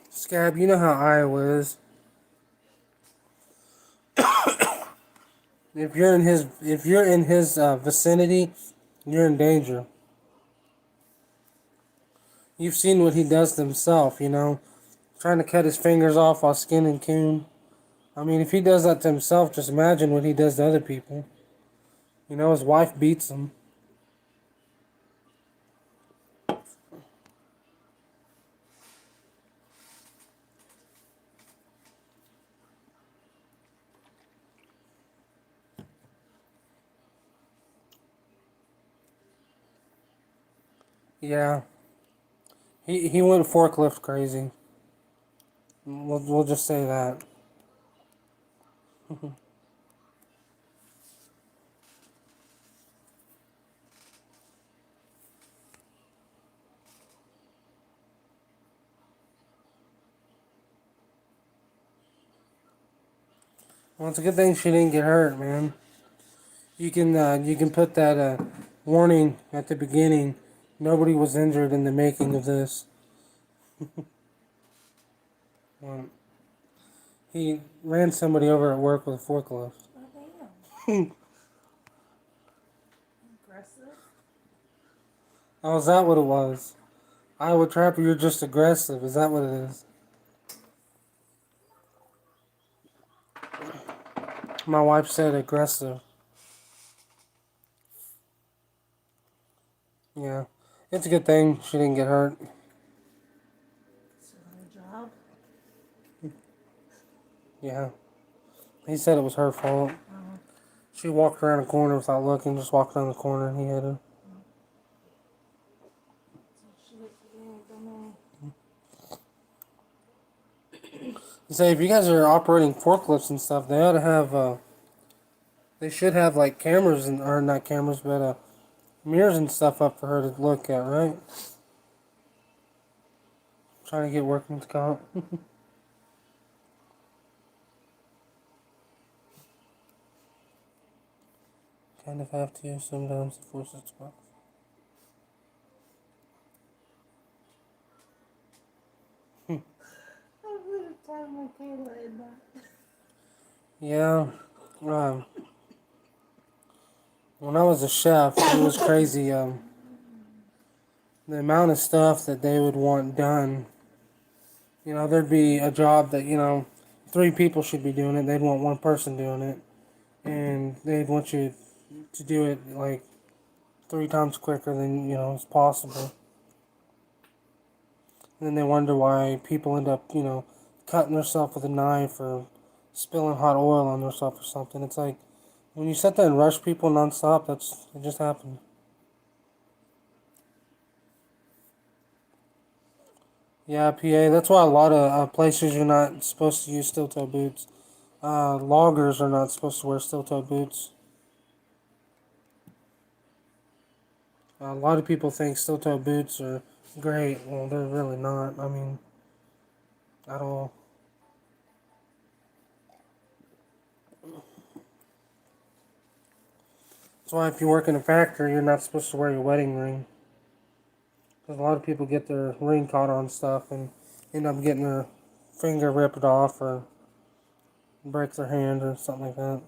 Scab, you know how Iowa is. If you're in his vicinity, you're in danger. You've seen what he does to himself, you know, trying to cut his fingers off while skinning coon. I mean, if he does that to himself, just imagine what he does to other people. You know, his wife beats him. Yeah, he went forklift crazy. We'll just say that. Well, it's a good thing she didn't get hurt, man. You can put that warning at the beginning. Nobody was injured in the making of this. Well, he ran somebody over at work with a forklift. Oh, damn. Aggressive. Oh, is that what it was? Iowa Trapper, you're just aggressive. Is that what it is? My wife said aggressive. Yeah. It's a good thing she didn't get hurt. It's her job. Yeah. He said it was her fault. Oh, She walked around the corner without looking, just walked around the corner and he hit her. so shit. Yeah, don't know. Say, if you guys are operating forklifts and stuff, they ought to have, they should have like cameras and, or not cameras, but mirrors and stuff up for her to look at, right? Trying to get workman's comp. Kind of have to sometimes to force its work. I would have tied my Kayla in that. Yeah. Um, when I was a chef, it was crazy. The amount of stuff that they would want done. You know, there'd be a job that, you know, 3 people should be doing it. They'd want 1 person doing it. And they'd want you to do it like 3 times quicker than, you know, is possible. And then they wonder why people end up, you know, cutting themselves with a knife or spilling hot oil on themselves or something. It's like, when you sit there and rush people nonstop, it just happened. Yeah, PA. That's why a lot of places you're not supposed to use steel-toe boots. Loggers are not supposed to wear steel-toe boots. A lot of people think steel-toe boots are great. Well, they're really not. I mean, at all. That's why if you work in a factory, you're not supposed to wear your wedding ring. Because a lot of people get their ring caught on stuff and end up getting their finger ripped off or break their hand or something like that.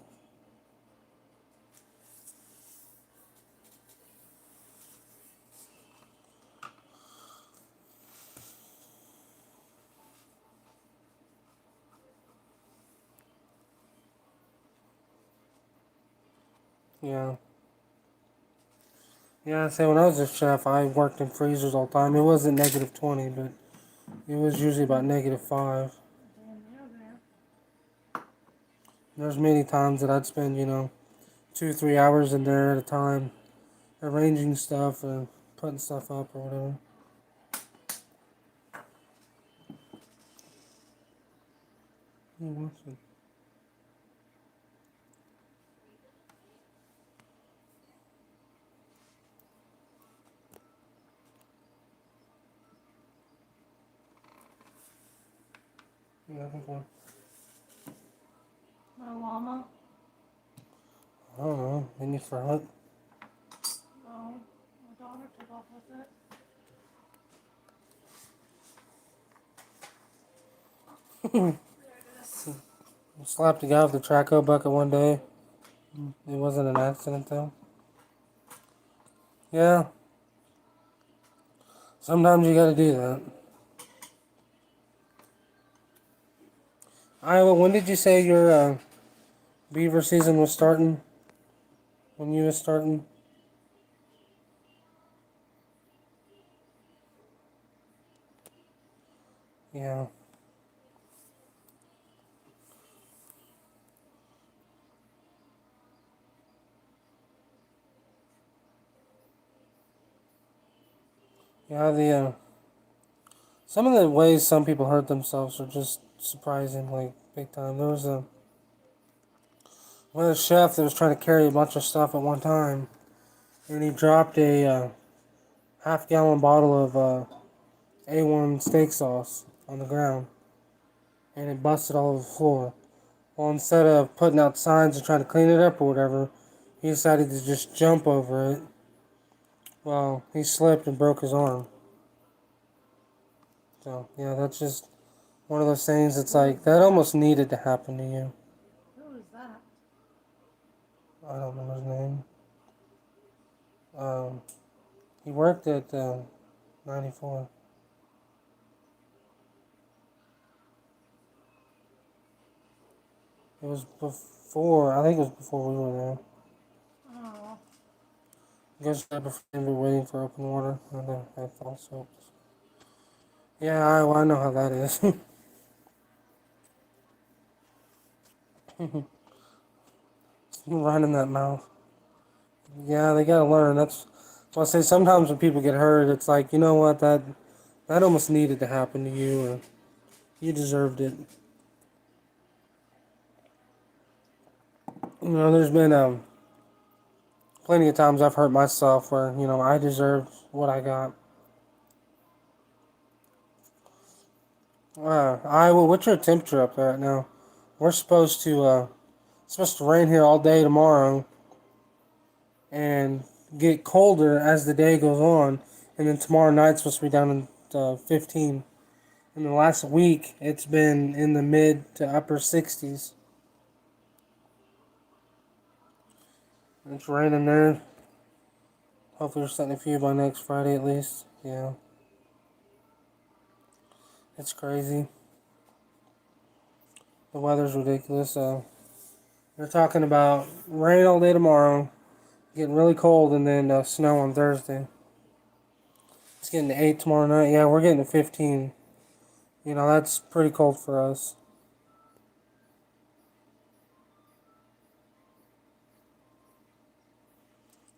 Yeah. Yeah, so when I was a chef, I worked in freezers all the time. It wasn't -20, but it was usually about -5. Damn near there. There's many times that I'd spend, you know, 2, 3 hours in there at a time, arranging stuff or putting stuff up or whatever. What's it? Yeah, I think one. My llama. I don't know. Maybe for hunt. No, my daughter took off with it. There it is. Slapped a guy with a Traco bucket one day. It wasn't an accident though. Yeah. Sometimes you gotta do that. Iowa, when did you say your beaver season was starting? When you was starting? Yeah. Yeah, some of the ways some people hurt themselves are just surprising, like big time. There was a chef that was trying to carry a bunch of stuff at one time, and he dropped a half-gallon bottle of A1 steak sauce on the ground, and it busted all over the floor. Well, instead of putting out signs and trying to clean it up or whatever, he decided to just jump over it. Well, he slipped and broke his arm. So, yeah, that's just one of those things that's like, that almost needed to happen to you. Who is that? I don't know his name. Um, he worked at 94. It was before, I think it was before we were there. Oh, I guess right before we were waiting for open water. I know, I thought so. Yeah, I know how that is. Running that mouth. Yeah, they gotta learn. That's why I say sometimes when people get hurt, it's like, you know what, that almost needed to happen to you, or you deserved it. You know, there's been plenty of times I've hurt myself where, you know, I deserved what I got. Iowa, what's your temperature up there right now? We're it's supposed to rain here all day tomorrow and get colder as the day goes on, and then tomorrow night's supposed to be down in 15. In the last week, it's been in the mid to upper 60s. It's raining there. Hopefully, we're setting a few by next Friday at least. Yeah, it's crazy. The weather's ridiculous. They're talking about rain all day tomorrow, getting really cold, and then snow on Thursday. It's getting to 8 tomorrow night. Yeah, we're getting to 15. You know, that's pretty cold for us.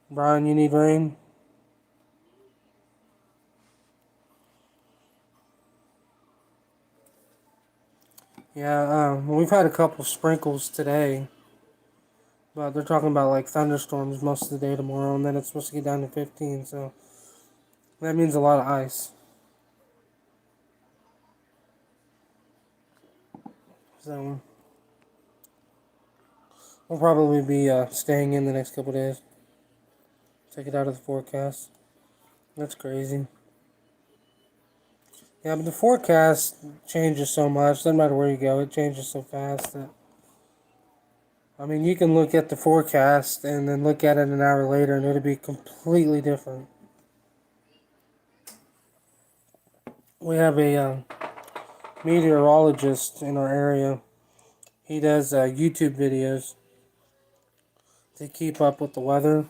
Brian, you need rain? Yeah, we've had a couple sprinkles today, but they're talking about like thunderstorms most of the day tomorrow, and then it's supposed to get down to 15, so that means a lot of ice. So we'll probably be staying in the next couple days. Take it out of the forecast. That's crazy. Yeah, but the forecast changes so much. Doesn't matter where you go, it changes so fast that. I mean, you can look at the forecast and then look at it an hour later, and it'll be completely different. We have a meteorologist in our area. He does YouTube videos to keep up with the weather,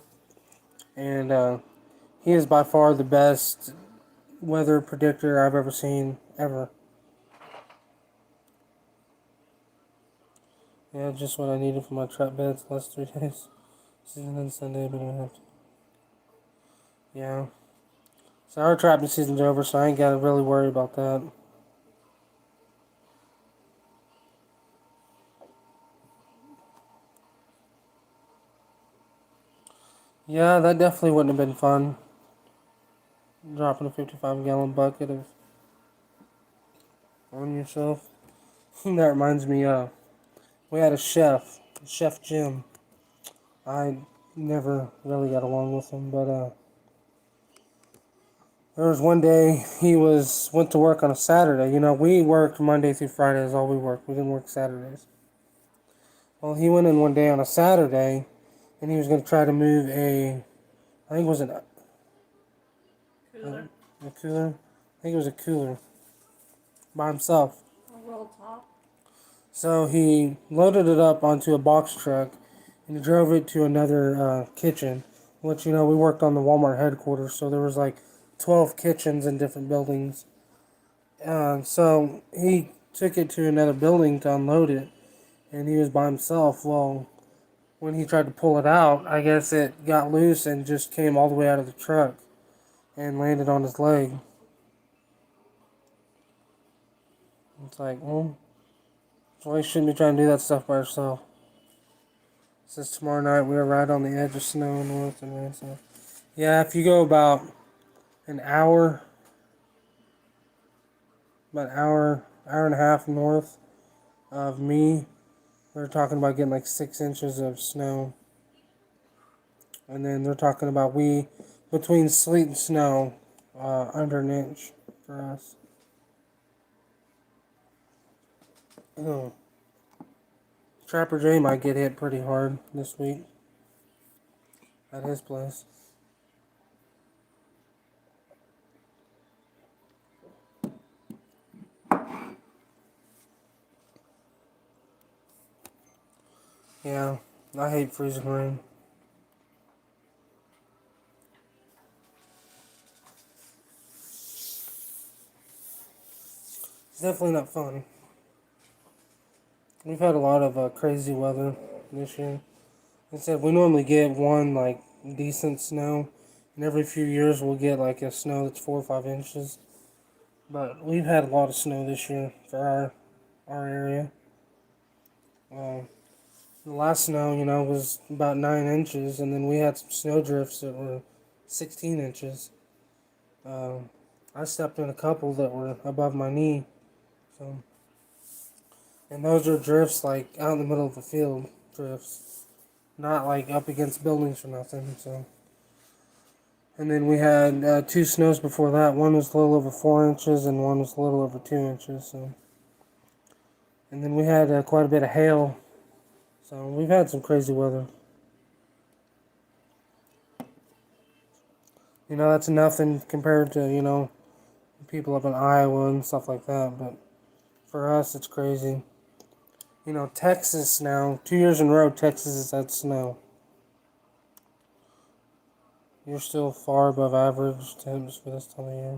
and he is by far the best weather predictor I've ever seen, ever. Yeah, just what I needed for my trap beds the last 3 days. Season and Sunday, but I have to. Yeah. So our trapping season's over, so I ain't gotta really worry about that. Yeah, that definitely wouldn't have been fun. Dropping a 55-gallon bucket of on yourself. That reminds me, we had a chef, Chef Jim. I never really got along with him, but there was one day went to work on a Saturday. You know, we worked Monday through Friday is all we worked. We didn't work Saturdays. Well, he went in one day on a Saturday, and he was going to try to move I think it was Cooler. A cooler. I think it was a cooler by himself. A roll top. So he loaded it up onto a box truck and he drove it to another kitchen. Which, you know, we worked on the Walmart headquarters, so there was like 12 kitchens in different buildings. So he took it to another building to unload it, and he was by himself. Well, when he tried to pull it out, I guess it got loose and just came all the way out of the truck and landed on his leg. It's like, well, that's why you shouldn't be trying to do that stuff by yourself. Since tomorrow night we are right on the edge of snow north and rain. So, yeah, if you go about an hour, hour and a half north of me, we're talking about getting like 6 inches of snow. And then they're talking about between sleet and snow, under an inch for us. Oh, Trapper J might get hit pretty hard this week at his place. Yeah, I hate freezing rain. It's definitely not fun. We've had a lot of crazy weather this year. Instead, we normally get one like decent snow, and every few years we'll get like a snow that's 4 or 5 inches. But we've had a lot of snow this year for our area. The last snow, you know, was about 9 inches, and then we had some snow drifts that were 16 inches. I stepped in a couple that were above my knee, so. And those are drifts like out in the middle of the field drifts, not like up against buildings or nothing. So. And then we had 2 snows before that. One was a little over 4 inches, and one was a little over 2 inches. So. And then we had quite a bit of hail. So we've had some crazy weather. You know, that's nothing compared to, you know, people up in Iowa and stuff like that. But for us, it's crazy. You know, Texas now, 2 years in a row, Texas has had snow. You're still far above average temps for this time of year.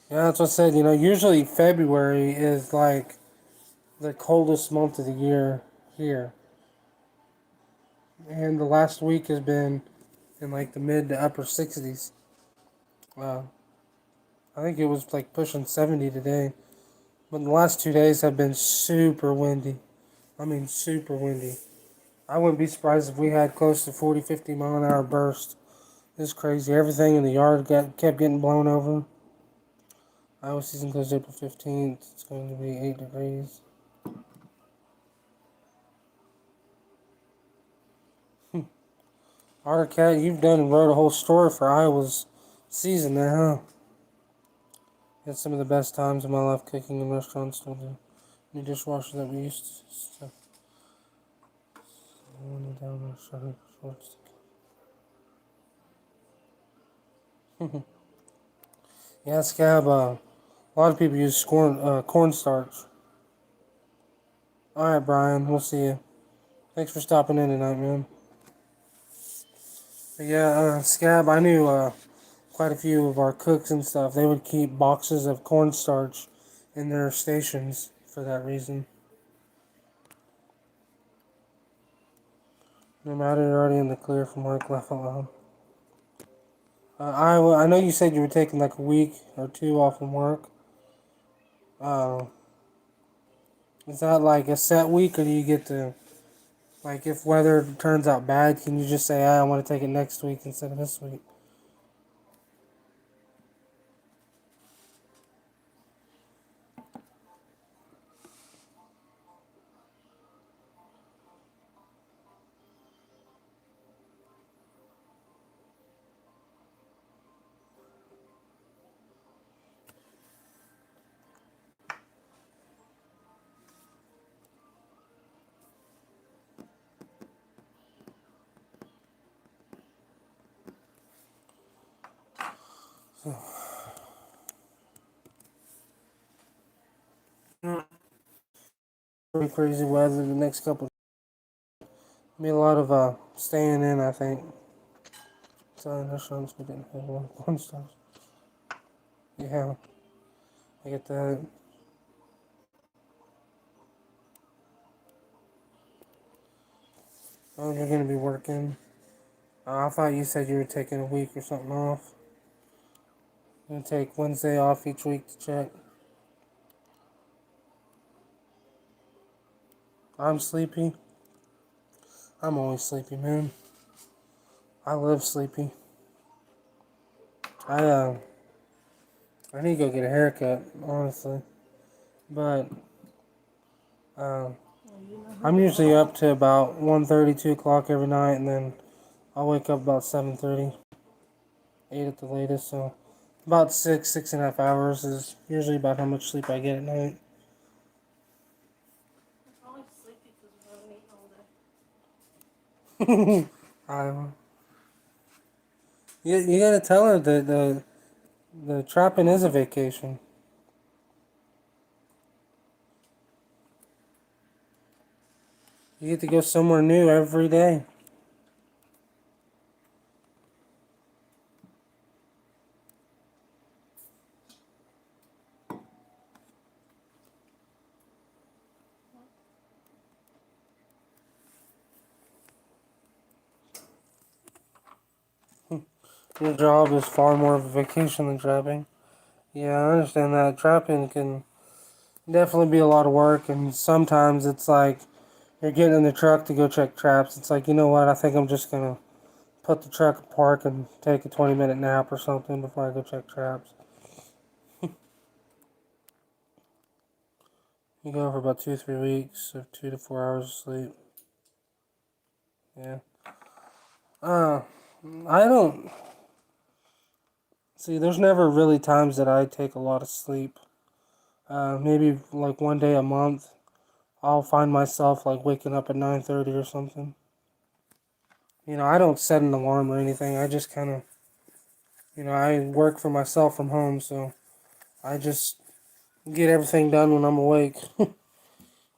Yeah, that's what I said. You know, usually February is like the coldest month of the year here. And the last week has been in like the mid to upper 60s. I think it was like pushing 70 today. But the last 2 days have been super windy. I mean, super windy. I wouldn't be surprised if we had close to 40, 50 mile an hour burst. It's crazy. Everything in the yard kept getting blown over. Iowa season goes April 15th. It's going to be 8 degrees. Otter Cat, you've done and wrote a whole story for Iowa's season there, huh? Had some of the best times of my life cooking in restaurants. Still do. New dishwasher that we used to. Yeah, Scab. A lot of people use cornstarch. All right, Brian. We'll see you. Thanks for stopping in tonight, man. But yeah, Scab. I knew quite a few of our cooks and stuff. They would keep boxes of cornstarch in their stations for that reason. No matter, you're already in the clear from work. Laugh out loud. I know you said you were taking like a week or two off from work. Uh, is that like a set week, or do you get to, like, if weather turns out bad, can you just say, I want to take it next week instead of this week? Pretty crazy weather the next couple. Be a lot of staying in, I think. So that sounds we didn't have one stuff. Yeah, I get that. Oh, you're gonna be working. I thought you said you were taking a week or something off. You're gonna take Wednesday off each week to check. I'm sleepy. I'm always sleepy, man. I live sleepy. I I need to go get a haircut, honestly. But Well, you know who I'm they usually are. up to about 1:30, 2 o'clock every night, and then I'll wake up about 7:30, 8 at the latest. So about 6.5 hours is usually about how much sleep I get at night. You're probably sleepy because you haven't eaten all day. I you gotta tell her that the trapping is a vacation. You get to go somewhere new every day. Your job is far more of a vacation than trapping. Yeah, I understand that. Trapping can definitely be a lot of work, and sometimes it's like you're getting in the truck to go check traps. It's like, you know what, I think I'm just gonna put the truck in park and take a 20-minute nap or something before I go check traps. You go for about 2 or 3 weeks of 2 to 4 hours of sleep. Yeah. Uh, I don't see. There's never really times that I take a lot of sleep. Maybe like one day a month, I'll find myself like waking up at 9:30 or something. I don't set an alarm or anything. I just kind of, I work for myself from home, so I just get everything done when I'm awake.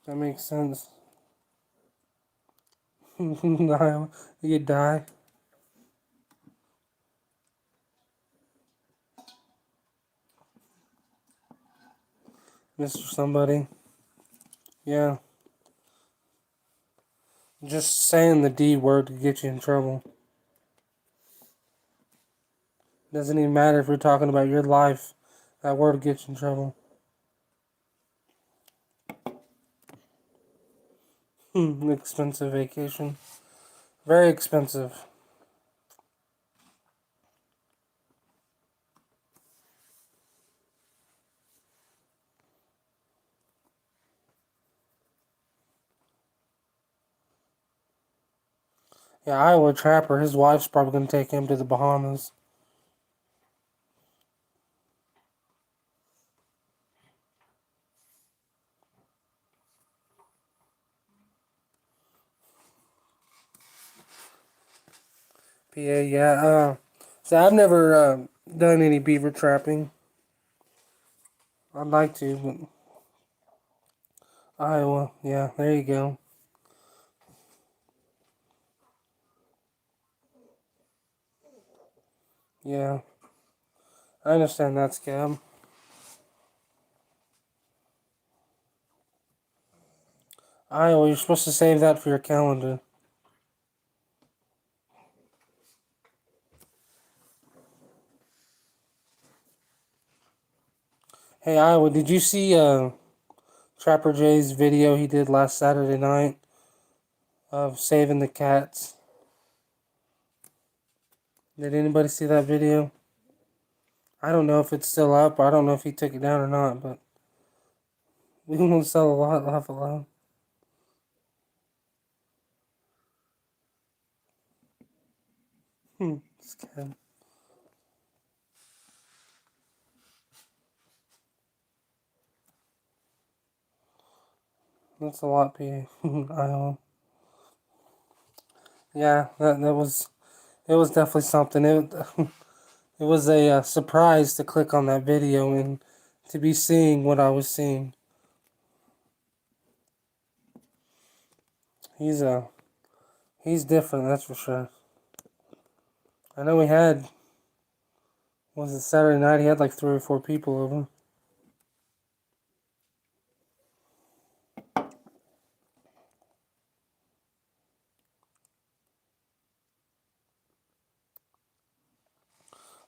That makes sense. You die, Mr. Somebody. Yeah, just saying the D word could get you in trouble. Doesn't even matter if we're talking about your life. That word gets you in trouble. Expensive vacation. Very expensive. Yeah, Iowa Trapper, his wife's probably going to take him to the Bahamas. PA, yeah. So I've never done any beaver trapping. I'd like to, but Iowa, yeah, there you go. Yeah, I understand that, Scab. Iowa, you're supposed to save that for your calendar. Hey, Iowa, did you see Trapper Jay's video he did last Saturday night of saving the cats? Did anybody see that video? I don't know if it's still up. I don't know if he took it down or not, but we won't sell a lot, laugh aloud. Scab. That's a lot, PA. Iowa. Yeah, that was it was definitely something. It was a surprise to click on that video and to be seeing what I was seeing. He's different, that's for sure. I know we had, was it Saturday night? He had like 3 or 4 people over.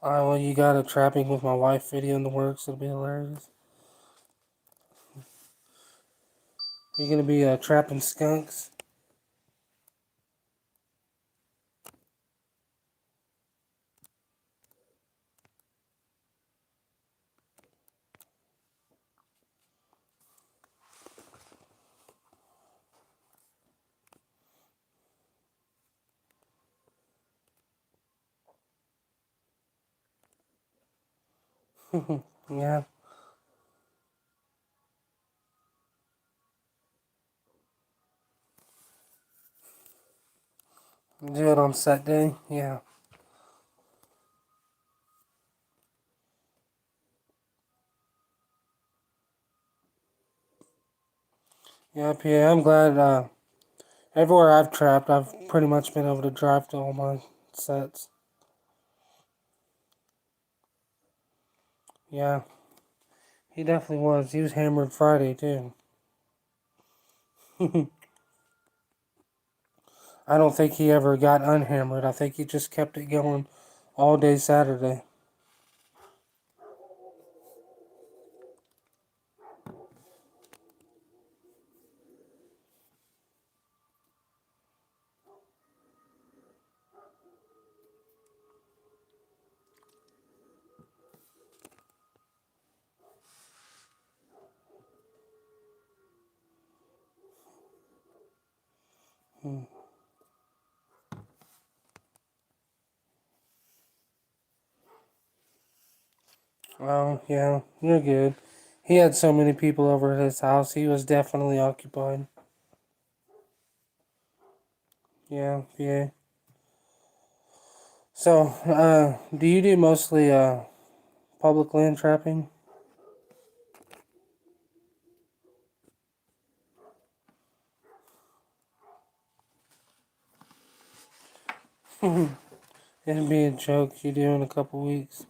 Alright, well, you got a trapping with my wife video in the works. It'll be hilarious. You're gonna be trapping skunks. Yeah. Do it on set day. Yeah. Yep, yeah, I'm glad. Everywhere I've trapped, I've pretty much been able to drive to all my sets. Yeah, he definitely was. He was hammered Friday, too. I don't think he ever got unhammered. I think he just kept it going all day Saturday. Hmm. Oh, yeah, you're good. He had so many people over at his house. He was definitely occupied. Yeah, yeah. So, do you do mostly public land trapping? It'd be a joke you do in a couple weeks.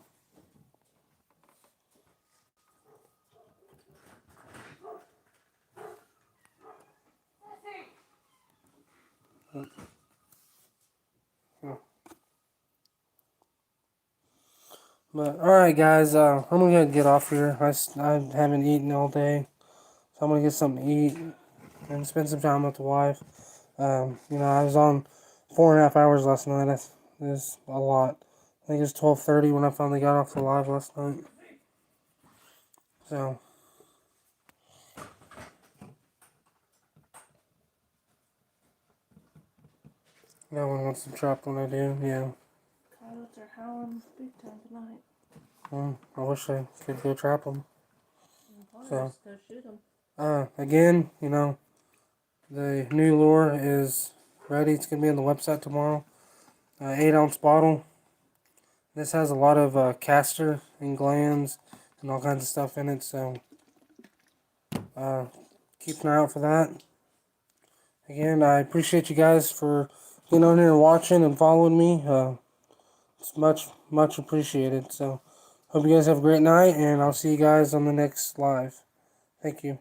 But alright, guys, I'm gonna get off here. I haven't eaten all day, so I'm gonna get something to eat and spend some time with the wife. I was on 4.5 hours last night. That's a lot. I think it was 12:30 when I finally got off the live last night. So, no one wants to trap when I do. Yeah. Coyotes are howling big time tonight. I wish I could go trap them. So, Go shoot them. again, the new lure is ready. It's gonna be on the website tomorrow. 8-ounce bottle. This has a lot of castor and glands and all kinds of stuff in it, so keep an eye out for that. Again, I appreciate you guys for getting on here and watching and following me. It's much appreciated. So, hope you guys have a great night, and I'll see you guys on the next live. Thank you.